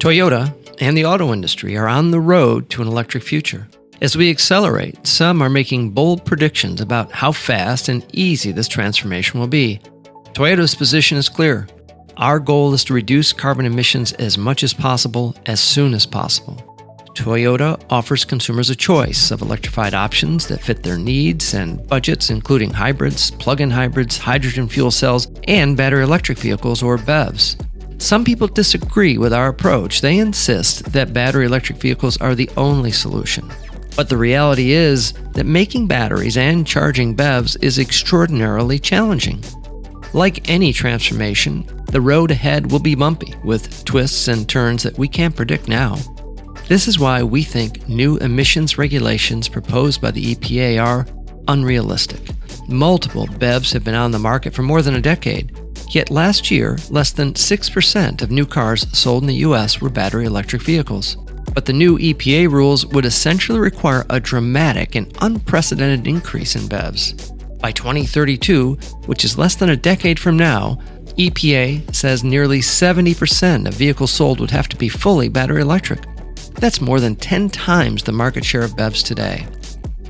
Toyota and the auto industry are on the road to an electric future. As we accelerate, some are making bold predictions about how fast and easy this transformation will be. Toyota's position is clear. Our goal is to reduce carbon emissions as much as possible, as soon as possible. Toyota offers consumers a choice of electrified options that fit their needs and budgets, including hybrids, plug-in hybrids, hydrogen fuel cells, and battery electric vehicles or BEVs. Some people disagree with our approach. They insist that battery electric vehicles are the only solution. But the reality is that making batteries and charging BEVs is extraordinarily challenging. Like any transformation, the road ahead will be bumpy, with twists and turns that we can't predict now. This is why we think new emissions regulations proposed by the EPA are unrealistic. Multiple BEVs have been on the market for more than a decade, yet last year, less than 6% of new cars sold in the U.S. were battery electric vehicles. But the new EPA rules would essentially require a dramatic and unprecedented increase in BEVs. By 2032, which is less than a decade from now, EPA says nearly 70% of vehicles sold would have to be fully battery electric. That's more than 10 times the market share of BEVs today.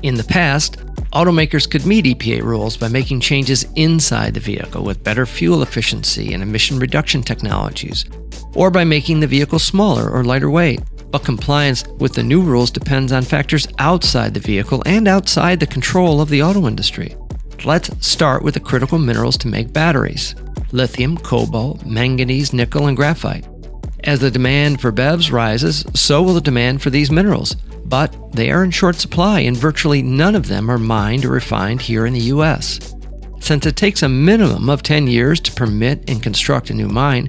In the past, automakers could meet EPA rules by making changes inside the vehicle with better fuel efficiency and emission reduction technologies, or by making the vehicle smaller or lighter weight. But compliance with the new rules depends on factors outside the vehicle and outside the control of the auto industry. Let's start with the critical minerals to make batteries: lithium, cobalt, manganese, nickel, and graphite. As the demand for BEVs rises, so will the demand for these minerals, but they are in short supply and virtually none of them are mined or refined here in the U.S. Since it takes a minimum of 10 years to permit and construct a new mine,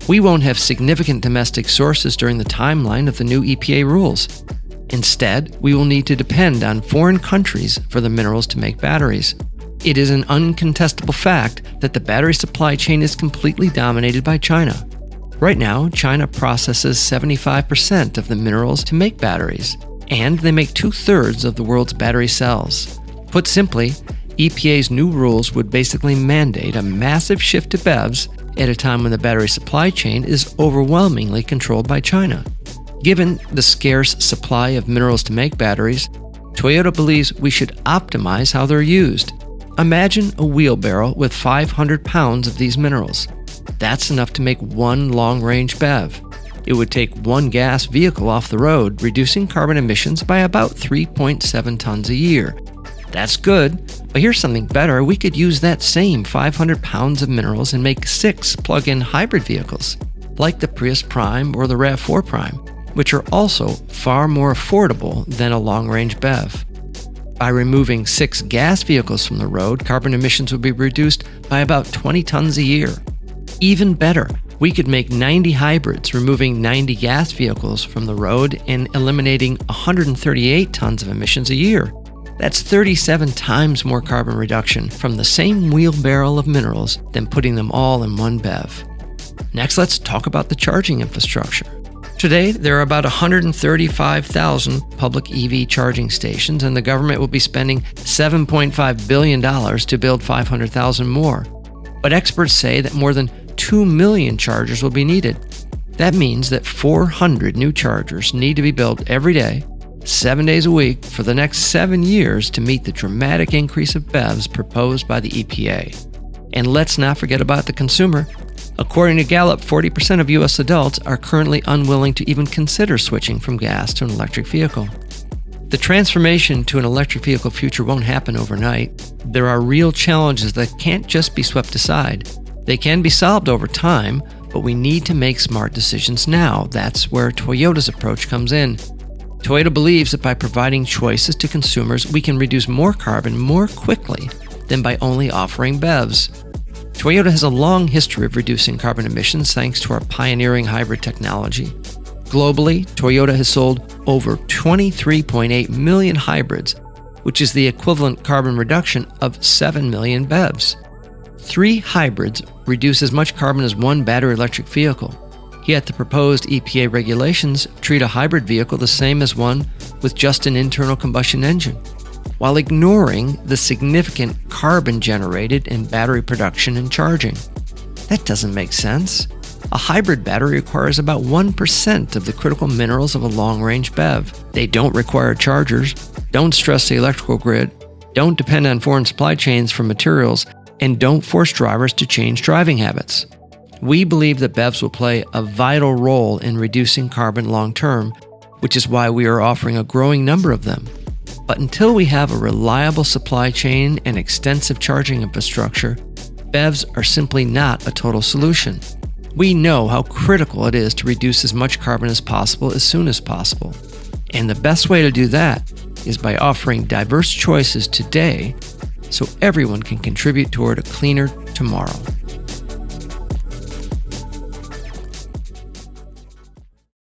we won't have significant domestic sources during the timeline of the new EPA rules. Instead, we will need to depend on foreign countries for the minerals to make batteries. It is an uncontestable fact that the battery supply chain is completely dominated by China. Right now, China processes 75% of the minerals to make batteries, and they make 2/3 of the world's battery cells. Put simply, EPA's new rules would basically mandate a massive shift to BEVs at a time when the battery supply chain is overwhelmingly controlled by China. Given the scarce supply of minerals to make batteries, Toyota believes we should optimize how they're used. Imagine a wheelbarrow with 500 pounds of these minerals. That's enough to make one long-range BEV. It would take one gas vehicle off the road, reducing carbon emissions by about 3.7 tons a year. That's good, but here's something better. We could use that same 500 pounds of minerals and make 6 plug-in hybrid vehicles, like the Prius Prime or the RAV4 Prime, which are also far more affordable than a long-range BEV. By removing 6 gas vehicles from the road, carbon emissions would be reduced by about 20 tons a year. Even better, we could make 90 hybrids, removing 90 gas vehicles from the road and eliminating 138 tons of emissions a year. That's 37 times more carbon reduction from the same wheelbarrow of minerals than putting them all in one BEV. Next, let's talk about the charging infrastructure. Today, there are about 135,000 public EV charging stations, and the government will be spending $7.5 billion to build 500,000 more. But experts say that more than 2 million chargers will be needed. That means that 400 new chargers need to be built every day, 7 days a week, for the next 7 years to meet the dramatic increase of BEVs proposed by the EPA. And let's not forget about the consumer. According to Gallup, 40% of U.S. adults are currently unwilling to even consider switching from gas to an electric vehicle. The transformation to an electric vehicle future won't happen overnight. There are real challenges that can't just be swept aside. They can be solved over time, but we need to make smart decisions now. That's where Toyota's approach comes in. Toyota believes that by providing choices to consumers, we can reduce more carbon more quickly than by only offering BEVs. Toyota has a long history of reducing carbon emissions thanks to our pioneering hybrid technology. Globally, Toyota has sold over 23.8 million hybrids, which is the equivalent carbon reduction of 7 million BEVs. 3 hybrids reduce as much carbon as one battery electric vehicle. Yet the proposed EPA regulations treat a hybrid vehicle the same as one with just an internal combustion engine, while ignoring the significant carbon generated in battery production and charging. That doesn't make sense. A hybrid battery requires about 1% of the critical minerals of a long-range BEV. They don't require chargers, don't stress the electrical grid, don't depend on foreign supply chains for materials, and don't force drivers to change driving habits. We believe that BEVs will play a vital role in reducing carbon long-term, which is why we are offering a growing number of them. But until we have a reliable supply chain and extensive charging infrastructure, BEVs are simply not a total solution. We know how critical it is to reduce as much carbon as possible as soon as possible. And the best way to do that is by offering diverse choices today so everyone can contribute toward a cleaner tomorrow.